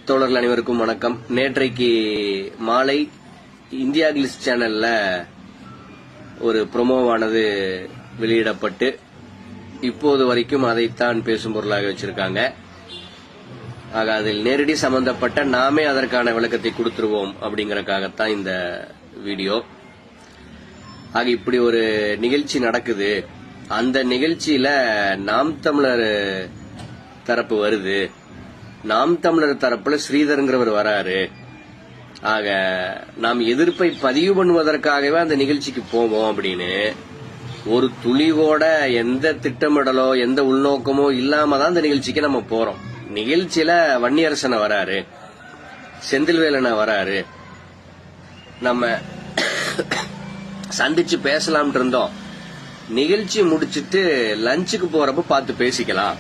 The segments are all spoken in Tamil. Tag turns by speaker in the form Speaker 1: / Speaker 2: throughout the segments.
Speaker 1: தோழர்கள் அனைவருக்கும் வணக்கம். நேற்றைக்கு மாலை இந்தியா கிளிஸ் சேனல்ல ஒரு ப்ரோமோவானது வெளியிடப்பட்டு இப்போது வரைக்கும் அதைத்தான் பேசும் பொருளாக வச்சிருக்காங்க. ஆக அதில் நேரடி சம்பந்தப்பட்ட நாமே அதற்கான விளக்கத்தை கொடுத்துருவோம் அப்படிங்கறதுக்காகத்தான் இந்த வீடியோ. ஆக இப்படி ஒரு நிகழ்ச்சி நடக்குது. அந்த நிகழ்ச்சியில நாம் தமிழர் தரப்பு வருது. நாம் தமிழர் தரப்புல ஸ்ரீதர்ங்கிறவர் வராரு. ஆக நாம் எதிர்ப்பை பதிவு பண்ணுவதற்காகவே அந்த நிகழ்ச்சிக்கு போவோம் அப்படின்னு ஒரு துளிவோட எந்த திட்டமிடலோ எந்த உள்நோக்கமோ இல்லாம தான் அந்த நிகழ்ச்சிக்கு நம்ம போறோம். நிகழ்ச்சியில வன்னியரசனை வராரு, செந்தில்வேலனை வராரு, நம்ம சந்திச்சு பேசலாம் இருந்தோம். நிகழ்ச்சி முடிச்சிட்டு லஞ்சுக்கு போறப்ப பார்த்து பேசிக்கலாம்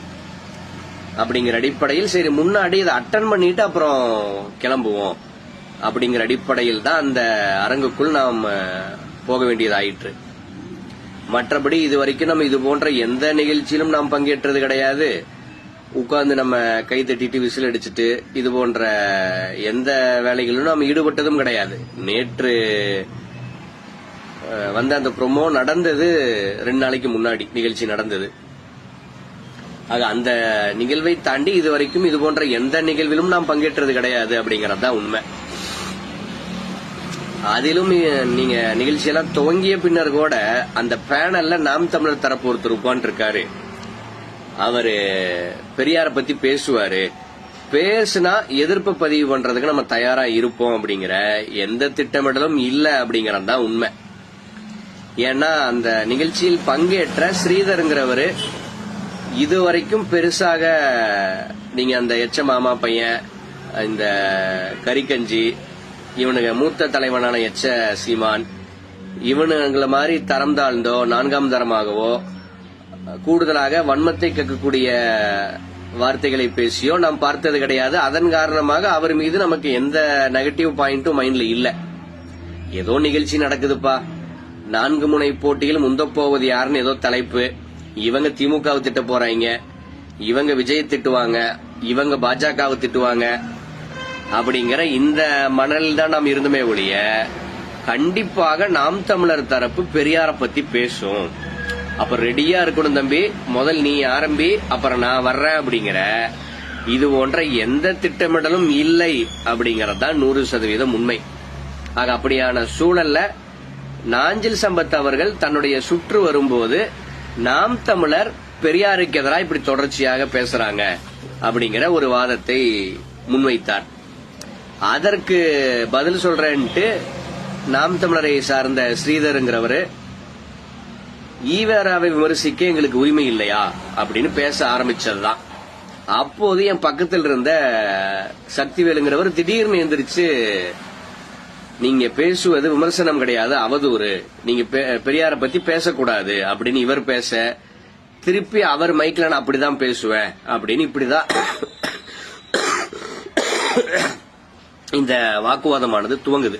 Speaker 1: அப்படிங்கிற அடிப்படையில் சரி முன்னாடி இதை அட்டன் பண்ணிட்டு அப்புறம் கிளம்புவோம் அப்படிங்கிற அடிப்படையில் தான் அந்த அரங்குக்குள் நாம் போக வேண்டியதாயிற்று. மற்றபடி இதுவரைக்கும் நம்ம இது போன்ற எந்த நிகழ்ச்சியிலும் நாம் பங்கேற்றது கிடையாது. உட்கார்ந்து நம்ம கை தட்டிட்டு விசில் அடிச்சுட்டு இது போன்ற எந்த வேலைகளிலும் நாம் ஈடுபட்டதும் கிடையாது. நேற்று வந்த அந்த ப்ரோமோ நடந்தது 2 நாளைக்கு முன்னாடி நிகழ்ச்சி நடந்தது. ஆக அந்த நிகழ்வை தாண்டி இதுவரைக்கும் இது போன்ற எந்த நிகழ்விலும் நாம் பங்கேற்றது கிடையாது அப்படிங்கறது தான் உண்மை. அதிலும் நீங்க நிகழ்ச்சியெல்லாம் துவங்கிய பின்னர் கூட அந்த பேனல்ல நாம் தமிழர் தரப்பு ஒருத்தர் உட்கார்ந்துருக்காரு. அவரு பெரியாரை பத்தி பேசுவாரு. பேசுனா எதிர்ப்பு பதிவு பண்றதுக்கு நம்ம தயாரா இருப்போம் அப்படிங்கிற எந்த திட்டமிடலும் இல்ல அப்படிங்கறது தான் உண்மை. ஏன்னா அந்த நிகழ்ச்சியில் பங்கேற்ற ஸ்ரீதர்ங்கிறவரு இதுவரைக்கும் பெருசாக நீங்க அந்த எச்ச மாமா பையன், இந்த கரிக்கஞ்சி, இவனுங்க மூத்த தலைவனான எச்ச சீமான், இவனுங்களை மாதிரி தரம் தாழ்ந்தோ 4ஆம் தரமாகவோ கூடுதலாக வன்மத்தை கேட்கக்கூடிய வார்த்தைகளை பேசியோ நாம் பார்த்தது கிடையாது. அதன் காரணமாக அவர் மீது நமக்கு எந்த நெகட்டிவ் பாயிண்டும் மைண்ட்ல இல்ல. ஏதோ நிகழ்ச்சி நடக்குதுப்பா, 4 முனை போட்டியில் முந்தப்போவது யாருன்னு ஏதோ தலைப்பு, இவங்க திமுகவை திட்ட போறாங்க, இவங்க விஜய் திட்டுவாங்க, இவங்க பாஜகவை திட்டுவாங்க அப்படிங்கிற இந்த மணலில் தான் நாம் இருந்துமே ஒழிய கண்டிப்பாக நாம் தமிழர் தரப்பு பெரியார பத்தி பேசும். அப்ப ரெடியா இருக்கணும் தம்பி, முதல் நீ ஆரம்பி அப்புறம் நான் வர்றேன் அப்படிங்கிற இது போன்ற எந்த திட்டமிடலும் இல்லை அப்படிங்கறதுதான் 100% உண்மை. ஆக அப்படியான சூழல்ல நாஞ்சில் சம்பத் அவர்கள் தன்னுடைய சுற்று வரும்போது நாம் தமிழர் பெரியாருக்கு எதிராக இப்படி தொடர்ச்சியாக பேசுறாங்க அப்படிங்கிற ஒரு வாதத்தை முன்வைத்தார். அதற்கு பதில் சொல்றேன்ட்டு நாம் தமிழரை சார்ந்த ஸ்ரீதர்ங்கிறவரு ஈவேராவை விமர்சிக்க எங்களுக்கு உரிமை இல்லையா அப்படின்னு பேச ஆரம்பிச்சதுதான். அப்போது என் பக்கத்தில் இருந்த சக்திவேலுங்கிறவர் திடீர்னு எந்திரிச்சு, நீங்க பேசுவது விமர்சனம் கிடையாது, அவதூறு, நீங்க பெரியார பத்தி பேசக்கூடாது அப்படின்னு இவர் பேச, திருப்பி அவர் மைக்ல நான் அப்படிதான் பேசுவேன் அப்படின்னு இப்படிதான் இந்த வாக்குவாதமானது துவங்குது.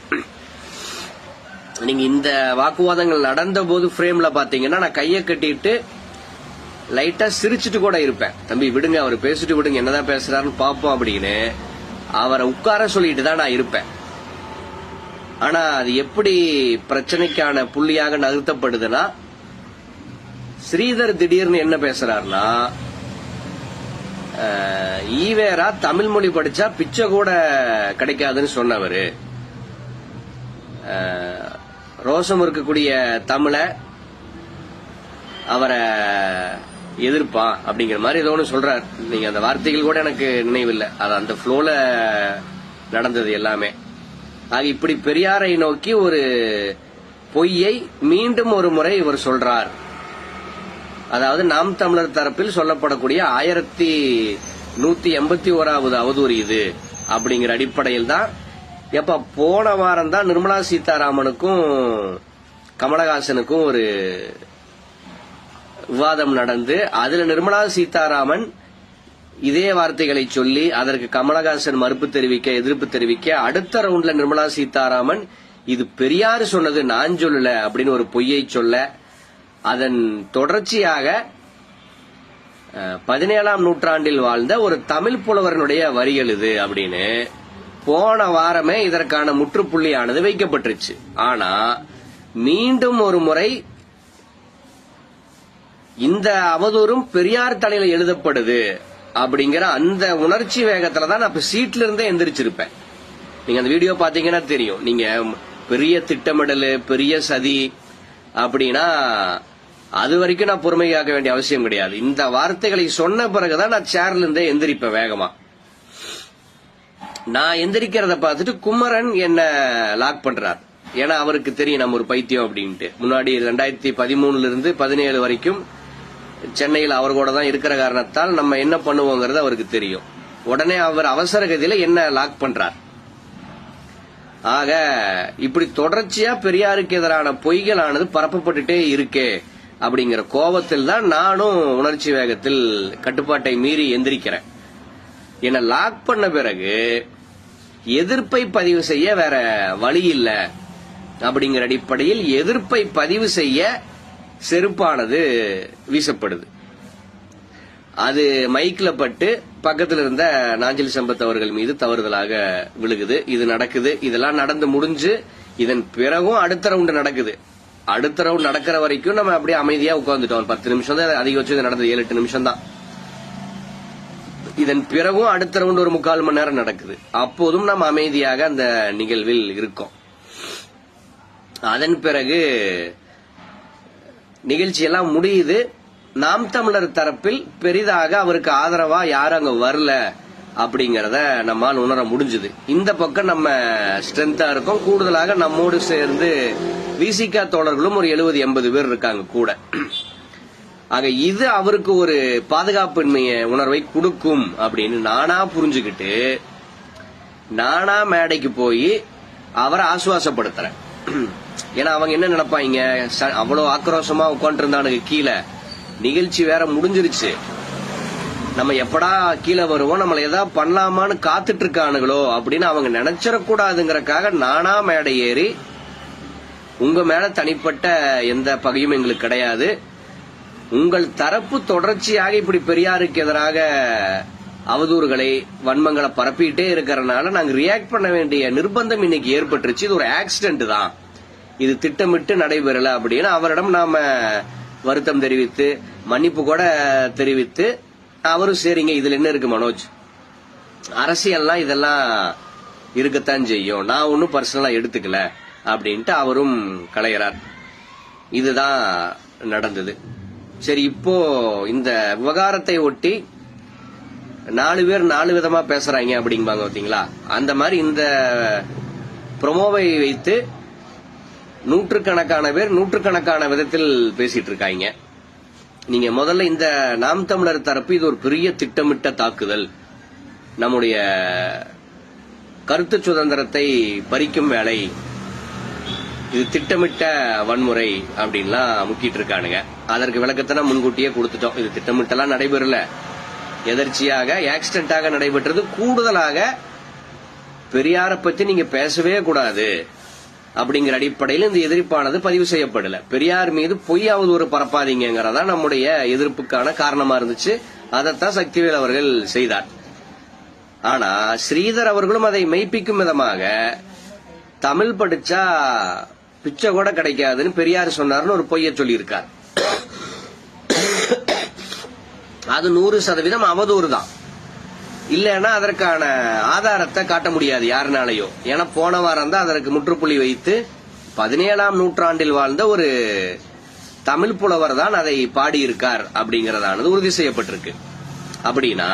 Speaker 1: நீங்க இந்த வாக்குவாதங்கள் நடந்த போது பிரேம்ல பாத்தீங்கன்னா நான் கையை கட்டிட்டு லைட்டா சிரிச்சுட்டு கூட இருப்பேன். தம்பி விடுங்க, அவர் பேசிட்டு விடுங்க, என்னதான் பேசுறாருன்னு பாப்போம் அப்படின்னு அவரை உட்கார சொல்லிட்டு தான் நான் இருப்பேன். ஆனா அது எப்படி பிரச்சனைக்கான புள்ளியாக நகர்த்தப்படுதுன்னா, ஸ்ரீதர் திடீர்னு என்ன பேசுறாருன்னா, ஈவேரா தமிழ் மொழி படிச்சா பிச்சை கூட கிடைக்காதுன்னு சொன்னவரு, ரோசம் இருக்கக்கூடிய தமிழ அவரை எதிர்ப்பான் அப்படிங்கிற மாதிரி ஏதோ ஒன்று சொல்றாரு. நீங்க அந்த வார்த்தைகள் கூட எனக்கு நினைவில்லை, அது அந்த ஃப்ளோல நடந்தது எல்லாமே. ஆக இப்படி பெரியாரை நோக்கி ஒரு பொய்யை மீண்டும் ஒரு முறை இவர் சொல்றார். அதாவது நாம் தமிழர் தரப்பில் சொல்லப்படக்கூடிய 1181வது அவதூறு இது அப்படிங்கிற அடிப்படையில் தான் எப்ப போன வாரம் தான் நிர்மலா சீதாராமனுக்கும் கமலஹாசனுக்கும் ஒரு விவாதம் நடந்து அதுல நிர்மலா சீதாராமன் இதே வார்த்தைகளை சொல்லி அதற்கு கமலஹாசன் மறுப்பு தெரிவிக்க, எதிர்ப்பு தெரிவிக்க, அடுத்த ரவுண்ட்ல நிர்மலா சீதாராமன் இது பெரியார் சொன்னது நான் சொல்லல அப்படின்னு ஒரு பொய்யை சொல்ல, அதன் தொடர்ச்சியாக 17ஆம் நூற்றாண்டில் வாழ்ந்த ஒரு தமிழ் புலவரனுடைய வரிகள் இது அப்படின்னு போன வாரமே இதற்கான முற்றுப்புள்ளியானது வைக்கப்பட்டுருச்சு. ஆனா மீண்டும் ஒரு முறை இந்த அவதூறும் பெரியார் தலையில எழுதப்படுது அப்படிங்கிற அந்த உணர்ச்சி வேகத்துல தான் நான் இப்ப சீட்ல இருந்தே எந்திரிச்சிருப்பேன். நீங்க அந்த வீடியோ பாத்தீங்கன்னா தெரியும். நீங்க பெரிய திட்டமிடல், பெரிய சதி அப்படின்னா அது வரைக்கும் நான் பொறுமை காக்க வேண்டிய அவசியம் கிடையாது. இந்த வார்த்தைகளை சொன்ன பிறகுதான் நான் சேர்ல இருந்தே எந்திரிப்பேன் வேகமா. நான் எந்திரிக்கிறத பார்த்துட்டு குமரன் என்ன லாக் பண்றார். ஏன்னா அவருக்கு தெரியும் நம்ம ஒரு பைத்தியம் அப்படின்ட்டு. முன்னாடி 2013 இருந்து 17 வரைக்கும் சென்னையில் அவர் கூட தான் இருக்கிற காரணத்தால் நம்ம என்ன பண்ணுவோங்கிறது அவருக்கு தெரியும். உடனே அவர் அவசர கதியில என்ன லாக் பண்றார். ஆக இப்படி தொடர்ச்சியா பெரியாருக்கு எதிரான பொய்களானது பரப்பப்பட்டுட்டே இருக்கே அப்படிங்கிற கோபத்தில் தான் நானும் உணர்ச்சி வேகத்தில் கட்டுப்பாட்டை மீறி எந்திரிக்கிறேன். என்ன லாக் பண்ண பிறகு எதிர்ப்பை பதிவு செய்ய வேற வழி இல்ல அப்படிங்கிற அடிப்படையில் எதிர்ப்பை பதிவு செய்ய செருப்பானது வீசப்படுது. அது மைக்ல பட்டு பக்கத்தில் இருந்த நாஞ்சில் சம்பத் அவர்கள் மீது தவறுதலாக விழுகுது. இது நடக்குது. இதெல்லாம் நடந்து முடிஞ்சு இதன் பிறகும் அடுத்த ரவுண்ட் நடக்குது. அடுத்த ரவுண்ட் நடக்கிற வரைக்கும் நம்ம அப்படியே அமைதியா உட்கார்ந்துட்டோம். 10 நிமிஷம் தான் அதிகபட்சம். இது நடந்தது 7-8 நிமிஷம் தான். இதன் பிறகும் அடுத்த ரவுண்ட் ஒரு 3/4 மணி நேரம் நடக்குது. அப்போதும் நம்ம அமைதியாக அந்த நிகழ்வில் இருக்கோம். அதன் பிறகு நிகழ்ச்சி எல்லாம் முடியுது. நாம் தமிழர் தரப்பில் பெரிதாக அவருக்கு ஆதரவா யாரும் அங்க வரல அப்படிங்கறத நம்மால் உணர முடிஞ்சது. இந்த பக்கம் நம்ம ஸ்ட்ரென்த்தா இருக்கோம். கூடுதலாக நம்மோடு சேர்ந்து விசிகா தோழர்களும் ஒரு 70-80 பேர் இருக்காங்க கூட. ஆக இது அவருக்கு ஒரு பாதுகாப்பின்மைய உணர்வை கொடுக்கும் அப்படின்னு நானா புரிஞ்சுக்கிட்டு நானா மேடைக்கு போய் அவரை ஆசுவாசப்படுத்துறேன். ஏன்னா அவங்க என்ன நினைப்பாங்க, அவ்வளவு ஆக்ரோஷமா உட்காந்து இருந்தானுங்க கீழே, நிகழ்ச்சி வேற முடிஞ்சிருச்சு, நம்ம எப்படா கீழே வருவோம், நம்மள ஏதாவது பண்ணலாமான்னு காத்துட்டு இருக்கானுங்களோ அப்படின்னு அவங்க நினைச்சிடக்கூடாதுங்கறக்காக நானா மேடை ஏறி உங்க மேல தனிப்பட்ட எந்த பகையும் எங்களுக்கு கிடையாது, உங்கள் தரப்பு தொடர்ச்சியாக இப்படி பெரியாருக்கு எதிராக அவதூறுகளை வன்மங்களை பரப்பிட்டே இருக்கிறனால நாங்க ரியாக்ட் பண்ண வேண்டிய நிர்பந்தம் இன்னைக்கு ஏற்பட்டுருச்சு, இது ஒரு ஆக்சிடென்ட் தான், இது திட்டமிட்டு நடைபெறல அப்படின்னு அவரிடம் நாம வருத்தம் தெரிவித்து மன்னிப்பு கூட தெரிவித்து அவரும் சரிங்க இதுல என்ன இருக்கு மனோஜ், அரசியல்லாம் இதெல்லாம் இருக்கத்தான் செய்யும், நான் ஒன்னும் பர்சனலா எடுத்துக்கல அப்படின்ட்டு அவரும் கலையறார். இதுதான் நடந்தது. சரி, இப்போ இந்த விவகாரத்தை ஒட்டி 4 பேர் 4 விதமா பேசுறாங்க அப்படிம்பாங்க பாத்தீங்களா, அந்த மாதிரி இந்த ப்ரோமோவை வைத்து நூற்றுக்கணக்கான பேர் நூற்றுக்கணக்கான விதத்தில் பேசிட்டு இருக்காங்க. நீங்க முதல்ல இந்த நாம் தமிழர் தரப்பு இது ஒரு பெரிய திட்டமிட்ட தாக்குதல், நம்முடைய கருத்து சுதந்திரத்தை பறிக்கும் வேலை, இது திட்டமிட்ட வன்முறை அப்படின்லாம் முக்கிட்டு இருக்கானுங்க. அதற்கு விளக்கத்தை முன்கூட்டியே கொடுத்துட்டோம். இது திட்டமிட்டெல்லாம் நடைபெறல, எதர்ச்சியாக ஆக்சிடென்டாக நடைபெற்றது. கூடுதலாக பெரியாரை பத்தி நீங்க பேசவே கூடாது அப்படிங்கிற அடிப்படையில் இந்த எதிர்ப்பானது பதிவு செய்யப்படல. பெரியார் மீது பொய்யாவது ஒரு பரப்பாதீங்கிறதா நம்முடைய எதிர்ப்புக்கான காரணமா இருந்துச்சு. அதைத்தான் சக்திவேல் அவர்கள் செய்தார். ஆனா ஸ்ரீதர் அவர்களும் அதை மெய்ப்பிக்கும் விதமாக தமிழ் படிச்சா பிச்சை கூட கிடைக்காதுன்னு பெரியார் சொன்னார்னு ஒரு பொய்ய சொல்லியிருக்கார். அது 100% அவதூறு தான். இல்லைன்னா அதற்கான ஆதாரத்தை காட்ட முடியாது யாருனாலையோ. ஏன்னா போன வாரம் தான் அதற்கு முற்றுப்புள்ளி வைத்து 17ஆம் நூற்றாண்டில் வாழ்ந்த ஒரு தமிழ் புலவர் தான் அதை பாடியிருக்கார் அப்படிங்கறதானது உறுதி செய்யப்பட்டிருக்கு. அப்படின்னா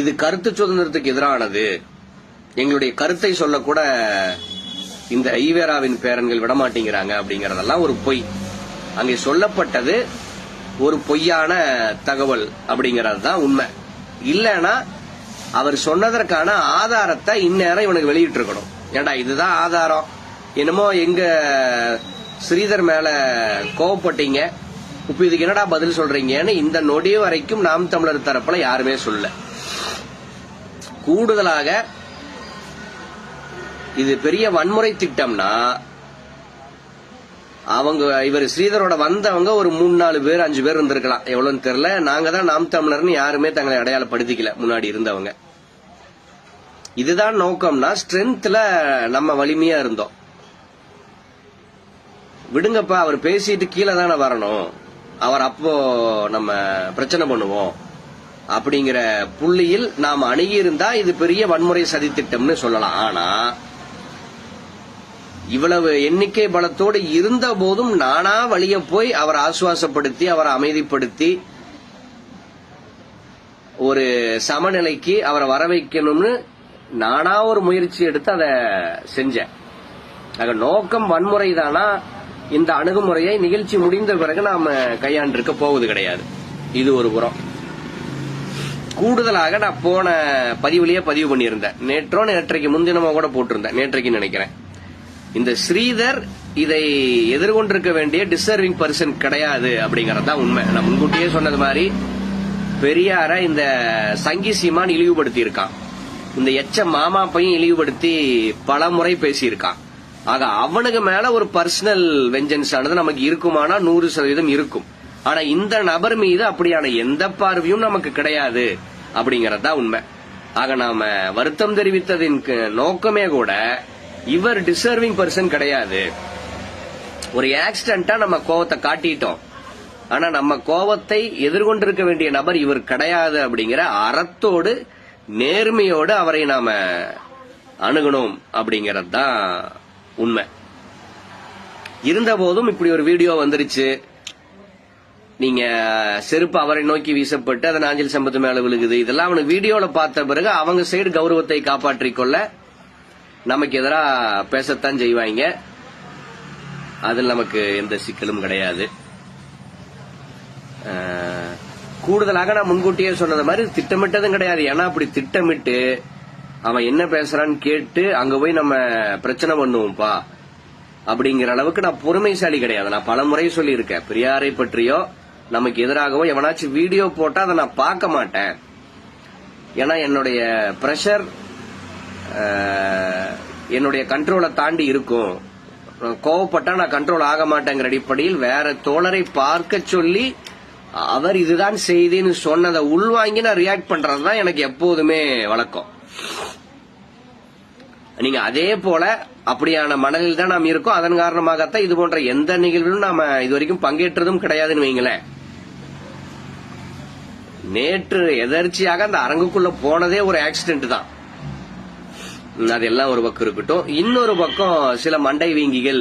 Speaker 1: இது கருத்து சுதந்திரத்துக்கு எதிரானது, எங்களுடைய கருத்தை சொல்லக்கூட இந்த ஈவேராவின் பேரன்கள் விடமாட்டேங்கிறாங்க அப்படிங்கறதெல்லாம் ஒரு பொய். அங்கே சொல்லப்பட்டது ஒரு பொய்யான தகவல் அப்படிங்கறது தான் உண்மை. இல்லைன்னா அவர் சொன்னதற்கான ஆதாரத்தை இந்நேரம் இவனுக்கு வெளியிட்டு இருக்கணும். ஏண்டா இதுதான் ஆதாரம், என்னமோ எங்க ஸ்ரீதர் மேல கோவப்பட்டீங்க, இப்ப இதுக்கு என்னடா பதில் சொல்றீங்கன்னு இந்த நொடி வரைக்கும் நாம் தமிழர் தரப்புல யாருமே சொல்ல. கூடுதலாக இது பெரிய வன்முறை திட்டம்னா அவங்க இவர் ஸ்ரீதரோட வந்தவங்க ஒரு 3-4 பேர் 5 பேர் இருந்திருக்கலாம், எவ்வளவுன்னு தெரியல. நாங்க தான் நாம் தமிழர்னு யாருமே தங்களை அடையாளப்படுத்திக்கல முன்னாடி இருந்தவங்க. இதுதான் நோக்கம்னா ஸ்ட்ரென்த்ல நம்ம வலிமையா இருந்தோம். விடுங்கப்பா, அவர் பேசிட்டு கீழே தானே வரணும், அவர் அப்போ நம்ம பிரச்சனை பண்ணுவோம் அப்படிங்கிற புள்ளியில் நாம் அணுகி இருந்தா இது பெரிய வன்முறை சதித்திட்டம்னு சொல்லலாம். ஆனா இவ்வளவு எண்ணிக்கை பலத்தோடு இருந்த போதும் நானா வழிய போய் அவரை ஆசுவாசப்படுத்தி அவரை அமைதிப்படுத்தி ஒரு சமநிலைக்கு அவரை வர வைக்கணும்னு நானா ஒரு முயற்சி எடுத்து அதை செஞ்சேன். ஆக நோக்கம் வன்முறை தானா? இந்த அணுகுமுறையை நிகழ்ச்சி முடிந்த பிறகு நாம கையாண்டிருக்க போவது கிடையாது. இது ஒரு புறம். கூடுதலாக நான் போன பதிவுலயே பதிவு பண்ணியிருந்தேன், நேற்றைக்கு முன்தினமா கூட போட்டிருந்தேன், நேற்றைக்கு நினைக்கிறேன். இந்த ஸ்ரீதர் இதை எதிர்கொண்டிருக்க வேண்டிய டிசர்விங் பர்சன் கிடையாது அப்படிங்கறதுதான் உண்மை. நான் முன்கூட்டியே சொன்னது மாதிரி பெரியார இந்த சங்கி சீமான் இழிவுபடுத்தி இருக்கான், இந்த எச்ச மாமா பையன் இழிவுபடுத்தி பல முறை பேசியிருக்கான். ஆக அவனுக்கு மேல ஒரு பர்சனல் வெஞ்சன்ஸ் ஆனது நமக்கு இருக்குமானா 100% இருக்கும். ஆனா இந்த நபர் மீது அப்படியான எந்த பார்வையும் நமக்கு கிடையாது அப்படிங்கறதுதான் உண்மை. ஆக நாம வருத்தம் தெரிவித்ததின் நோக்கமே கூட இவர் டிசர்விங் பர்சன் கிடையாது. ஒரு ஆக்சிடென்டா நம்ம கோவத்தை காட்டிட்டோம், ஆனா நம்ம கோவத்தை எதிர்கொண்டிருக்க வேண்டிய நபர் இவர் கிடையாது அப்படிங்கிற அறத்தோடு நேர்மையோடு அவரை நாம அணுகணும் அப்படிங்கறது தான் உண்மை. இருந்த போதும் இப்படி ஒரு வீடியோ வந்துருச்சு, நீங்க செருப்பு அவரை நோக்கி வீசப்பட்டு அதை நாஞ்சில் சம்பத்து மேல விழுகுது, இதெல்லாம் அவனுக்கு வீடியோல பார்த்த பிறகு அவங்க சைடு கௌரவத்தை காப்பாற்றிக் கொள்ள நமக்கு எதிராக பேசத்தான் செய்வாங்க. அதில் நமக்கு எந்த சிக்கலும் கிடையாது. கூடுதலாக நான் முன்கூட்டியே சொன்னது மாதிரி திட்டமிட்டதும் கிடையாது. ஏன்னா அப்படி திட்டமிட்டு அவன் என்ன பேசுறான்னு கேட்டு அங்க போய் நம்ம பிரச்சனை பண்ணுவோம்ப்பா அப்படிங்கிற அளவுக்கு நான் பொறுமைசாலி கிடையாது. நான் பல முறை சொல்லி இருக்கேன், பெரியாரை பற்றியோ நமக்கு எதிராகவோ எவனாச்சும் வீடியோ போட்டா அதை நான் பார்க்க மாட்டேன். ஏன்னா என்னுடைய பிரஷர் என்னுடைய கண்ட்ரோலை தாண்டி இருக்கும். கோவப்பட்டா நான் கண்ட்ரோல் ஆக மாட்டேங்கிற அடிப்படையில் வேற தோழரை பார்க்க சொல்லி அவர் இதுதான் செய்தின்னு சொன்னதை உள்வாங்கி நான் ரியாக்ட் பண்றதுதான் எனக்கு எப்போதுமே வழக்கம். நீங்க அதே போல அப்படியான மனதில் தான் நாம் இருக்கோம். அதன் காரணமாகத்தான் இது போன்ற எந்த நிகழ்விலும் நாம இதுவரைக்கும் பங்கேற்றதும் கிடையாதுன்னு வைங்களேன். நேற்று எதர்ச்சியாக அந்த அரங்குக்குள்ள போனதே ஒரு ஆக்சிடென்ட் தான். அதெல்லாம் ஒரு பக்கம் இருக்கட்டும். இன்னொரு பக்கம் சில மண்டை வீங்கிகள்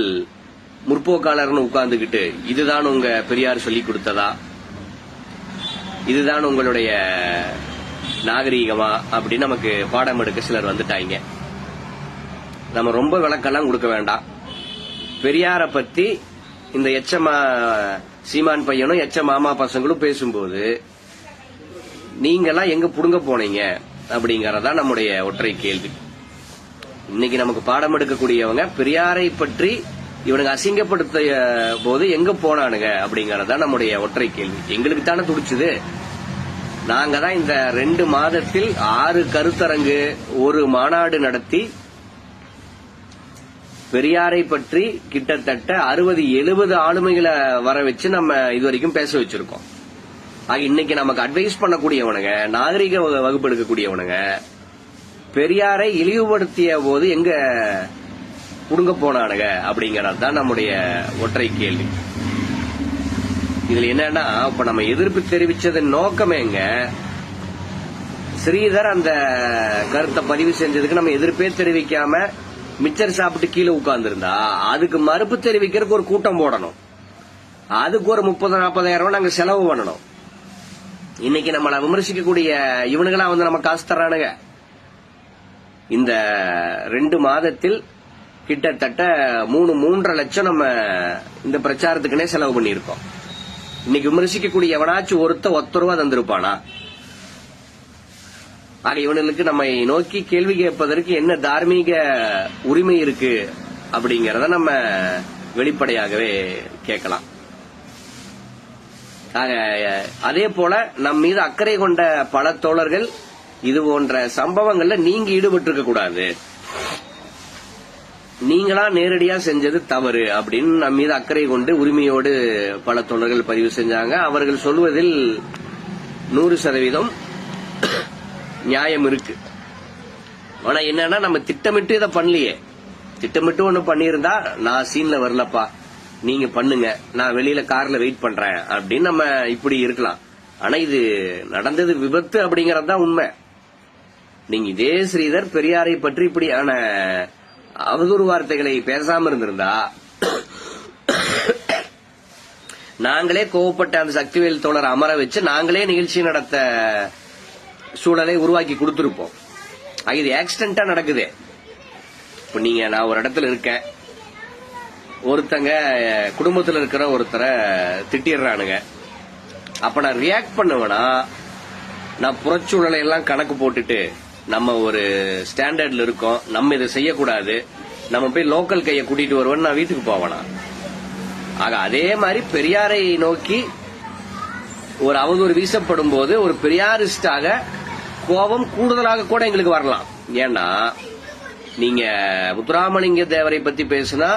Speaker 1: முற்போக்காளர்னு உட்கார்ந்துகிட்டு இதுதான் உங்க பெரியார் சொல்லி கொடுத்ததா, இதுதான் உங்களுடைய நாகரீகமா அப்படின்னு நமக்கு பாடம் எடுக்க சிலர் வந்துட்டாங்க. நம்ம ரொம்ப விளக்கெல்லாம் கொடுக்க வேண்டாம். பெரியார பத்தி இந்த எச்சமா சீமான் பையனும் எச்ச மாமா பசங்களும் பேசும்போது நீங்கெல்லாம் எங்க புடுங்க போனீங்க அப்படிங்கறதா நம்முடைய ஒற்றை கேள்வி. இன்னைக்கு நமக்கு பாடம் எடுக்கக்கூடியவங்க பெரியாரை பற்றி இவனுக்கு அசிங்கப்படுத்திய போது எங்க போனானுங்க அப்படிங்கறதா நம்முடைய ஒற்றை கேள்வி. எங்களுக்கு தானே துடிச்சுது. நாங்க தான் இந்த 2 மாதத்தில் 6 கருத்தரங்கு, ஒரு மாநாடு நடத்தி பெரியாரை பற்றி கிட்டத்தட்ட 60-70 ஆளுமைகளை வர வச்சு நம்ம இதுவரைக்கும் பேச வச்சிருக்கோம். ஆக இன்னைக்கு நமக்கு அட்வைஸ் பண்ணக்கூடியவனுங்க, நாகரிக வகுப்பு எடுக்கக்கூடியவனுங்க பெரியாரை இழிவுபடுத்திய போது எங்க புடுங்க போனானுங்க அப்படிங்கறது தான் நம்முடைய ஒற்றை கேள்வி. இதுல என்னன்னா, இப்ப நம்ம எதிர்ப்பு தெரிவிச்சதன் நோக்கமேங்க ஸ்ரீதர் அந்த கருத்தை பதிவு செஞ்சதுக்கு நம்ம எதிர்ப்பே தெரிவிக்காம மிச்சர் சாப்பிட்டு கீழே உட்கார்ந்து இருந்தா அதுக்கு மறுப்பு தெரிவிக்கிறதுக்கு ஒரு கூட்டம் போடணும். அதுக்கு ஒரு 30-40 ரூபாய் நாங்க செலவு பண்ணணும். இன்னைக்கு நம்மள விமர்சிக்கக்கூடிய இவனுங்களா வந்து நம்ம காசு தர்றானுங்க. இந்த 2 மாதத்தில் கிட்டத்தட்ட 3-3.5 லட்சம் நம்ம இந்த பிரச்சாரத்துக்குனே செலவு பண்ணிருக்கோம். இன்னைக்கு விமர்சிக்கக்கூடிய எவனாச்சும் ஒத்த ரூபா தந்திருப்பானா? ஆக இவனுக்கு நம்மை நோக்கி கேள்வி கேட்பதற்கு என்ன தார்மீக உரிமை இருக்கு அப்படிங்கறத நம்ம வெளிப்படையாகவே கேட்கலாம். அதே போல நம் மீது அக்கறை கொண்ட பல தோழர்கள் இது போன்ற சம்பவங்கள்ல நீங்க ஈடுபட்டு இருக்க கூடாது. நீங்களா நேரடியா செஞ்சது தவறு அப்படின்னு நம் மீது அக்கறை கொண்டு உரிமையோடு பல தொண்டர்கள் பதிவு செஞ்சாங்க. அவர்கள் சொல்வதில் 100% நியாயம் இருக்கு. ஆனா என்னன்னா, நம்ம திட்டமிட்டு இதை பண்ணலையே. திட்டமிட்டு ஒண்ணு பண்ணியிருந்தா, நான் சீன்ல வரலப்பா, நீங்க பண்ணுங்க, நான் வெளியில கார்ல வெயிட் பண்றேன் அப்படின்னு நம்ம இப்படி இருக்கலாம். ஆனா இது நடந்தது விபத்து அப்படிங்கறதுதான் உண்மை. நீங்க இதே ஸ்ரீதர் பெரியாரை பற்றி இப்படியான அவதூறு வார்த்தைகளை பேசாம இருந்திருந்தா, நாங்களே கோவப்பட்ட அந்த சக்திவேல் தோழர் அமர வச்சு நாங்களே நிகழ்ச்சி நடத்த சூழலை உருவாக்கி கொடுத்திருப்போம். இது ஆக்சிடென்டா நடக்குது. இப்ப நான் ஒரு இடத்துல இருக்கேன், ஒருத்தங்க குடும்பத்தில் இருக்கிற ஒருத்தரை திட்டிடுறானுங்க. அப்ப நான் ரியாக்ட் பண்ணுவேனா, நான் புறச்சூழலை எல்லாம் கணக்கு போட்டுட்டு நம்ம ஒரு ஸ்டாண்டர்ட்ல இருக்கோம், நம்ம இதை செய்யக்கூடாது, நம்ம போய் லோக்கல் கையை கூட்டிட்டு வருவோம், நான் வீட்டுக்கு போவேனா? ஆக அதே மாதிரி பெரியாரை நோக்கி ஒரு அவதூறு வீசப்படும் போது ஒரு பெரியாரிஸ்டாக கோபம் கூடுதலாக கூட எங்களுக்கு வரலாம். ஏன்னா நீங்க முத்துராமலிங்க தேவரை பத்தி பேசினா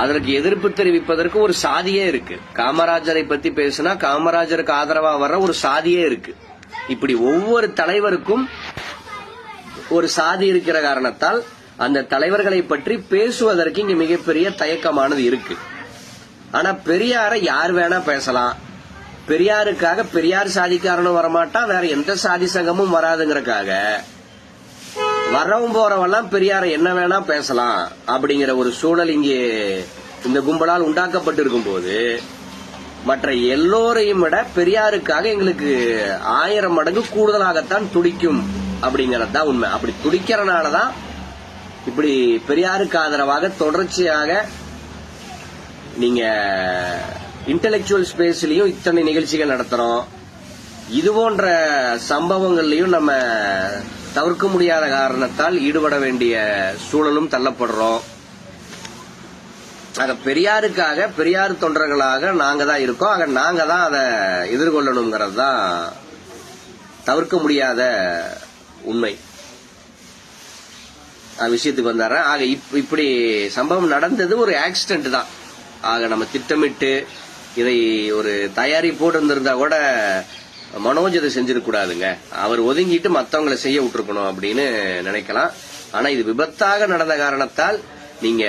Speaker 1: அதற்கு எதிர்ப்பு தெரிவிப்பதற்கு ஒரு சாதியே இருக்கு. காமராஜரை பத்தி பேசினா காமராஜருக்கு ஆதரவா வர்ற ஒரு சாதியே இருக்கு. இப்படி ஒவ்வொரு தலைவருக்கும் ஒரு சாதி இருக்கிற காரணத்தால் அந்த தலைவர்களை பற்றி பேசுவதற்கு இங்க மிகப்பெரிய தயக்கமானது இருக்கு. ஆனா பெரியாரை யார் வேணா பேசலாம். பெரியாருக்காக பெரியார் சாதிக்காரனும் வரமாட்டான், வேற எந்த சாதி சங்கமும் வராதுங்கிறக்காக வரவும் போறவெல்லாம் பெரியாரை என்ன வேணா பேசலாம் அப்படிங்கிற ஒரு சூழல் இங்கே இந்த கும்பலால் உண்டாக்கப்பட்டிருக்கும் போது மற்ற எல்லோரையும் விட பெரியாருக்காக எங்களுக்கு 1000 மடங்கு கூடுதலாகத்தான் துடிக்கும் அப்படிங்கறதுதான் உண்மை. அப்படி துடிக்கிறனாலதான் இப்படி பெரியாருக்கு ஆதரவாக தொடர்ச்சியாக நீங்க இன்டெலெக்சுவல் ஸ்பேஸ்லயும் இத்தனை நிகழ்ச்சிகள் நடத்துறோம். இது போன்ற சம்பவங்கள்லயும் நம்ம தவிர்க்க முடியாத காரணத்தால் ஈடுபட வேண்டிய சூழலும் தள்ளப்படுறோம். ஆக பெரியாருக்காக பெரியார் தொண்டர்களாக நாங்க தான் இருக்கோம். ஆக நாங்க தான் அதை எதிர்கொள்ளணுங்கிறது தான் தவிர்க்க முடியாத உண்மை. விஷயத்துக்கு வந்தாரன். ஆக இப்படி சம்பவம் நடந்தது ஒரு ஆக்சிடென்ட் தான். ஆக நம்ம திட்டமிட்டு இதை ஒரு தயாரிப்போடு இருந்திருந்தா கூட மனோஜ் இதை செஞ்சிருக்க கூடாதுங்க. அவர் ஒதுங்கிட்டு மத்தவங்களை செய்ய விட்டுருக்கணும் அப்படின்னு நினைக்கலாம். ஆனா இது விபத்தாக நடந்த காரணத்தால் நீங்க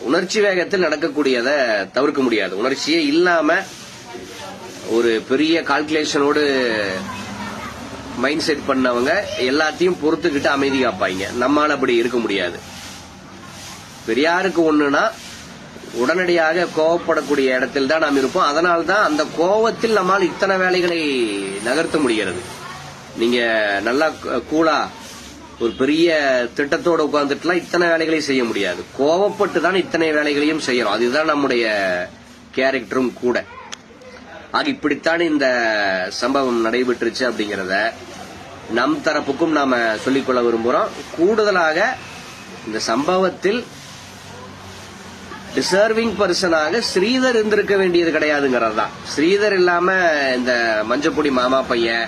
Speaker 1: உணர்ச்சி வேகத்தில் நடக்கக்கூடியதை தவிர்க்க முடியாது. உணர்ச்சியே இல்லாம ஒரு பெரிய கால்குலேஷனோடு மைண்ட் செட் பண்ணவங்க எல்லாத்தையும் பொறுத்துக்கிட்டு அமைதி காப்பாங்க. நம்மால அப்படி இருக்க முடியாது. பெரியாருக்கு ஒண்ணுனா உடனடியாக கோவப்படக்கூடிய இடத்தில் தான் நாம் இருப்போம். அதனால்தான் அந்த கோவத்தில் நம்மால் இத்தனை வேலைகளை நகர்த்த முடிகிறது. நீங்க நல்லா கூலா ஒரு பெரிய திட்டத்தோடு உட்கார்ந்துட்டுலாம் இத்தனை வேலைகளை செய்ய முடியாது. கோவப்பட்டு தான் இத்தனை வேலைகளையும் செய்யறோம். அதுதான் நம்முடைய கேரக்டரும் கூட. ஆக இப்படித்தான் இந்த சம்பவம் நடைபெற்றுச்சு அப்படிங்கறத நம் தரப்புக்கும் நாம சொல்லிக்கொள்ள விரும்புறோம். கூடுதலாக இந்த சம்பவத்தில் டிசர்விங் பர்சனாக ஸ்ரீதர் இருந்திருக்க வேண்டியது கிடையாதுங்கிறது தான். ஸ்ரீதர் இல்லாம இந்த மஞ்சப்பொடி மாமா பையன்,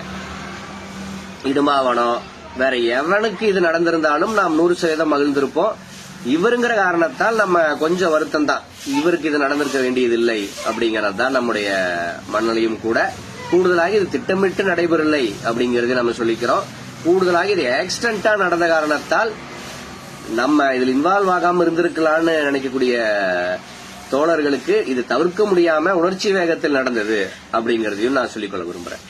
Speaker 1: இடுமாவனம், வேற எவனுக்கு இது நடந்திருந்தாலும் நாம் 100% மகிழ்ந்திருப்போம். இவருங்கிற காரணத்தால் நம்ம கொஞ்சம் வருத்தம் தான். இவருக்கு இது நடந்திருக்க வேண்டியது இல்லை அப்படிங்கறது தான் நம்முடைய மனநிலையும் கூட. கூடுதலாக இது திட்டமிட்டு நடைபெறவில்லை அப்படிங்கறத நம்ம சொல்லிக்கிறோம். கூடுதலாக இது ஆக்சிடென்டா நடந்த காரணத்தால் நம்ம இதில் இன்வால்வ் ஆகாம இருந்திருக்கலாம்னு நினைக்கக்கூடிய தோழர்களுக்கு இது தவிர்க்க முடியாம உணர்ச்சி வேகத்தில் நடந்தது அப்படிங்கறதையும் நான் சொல்லிக்கொள்ள விரும்புறேன்.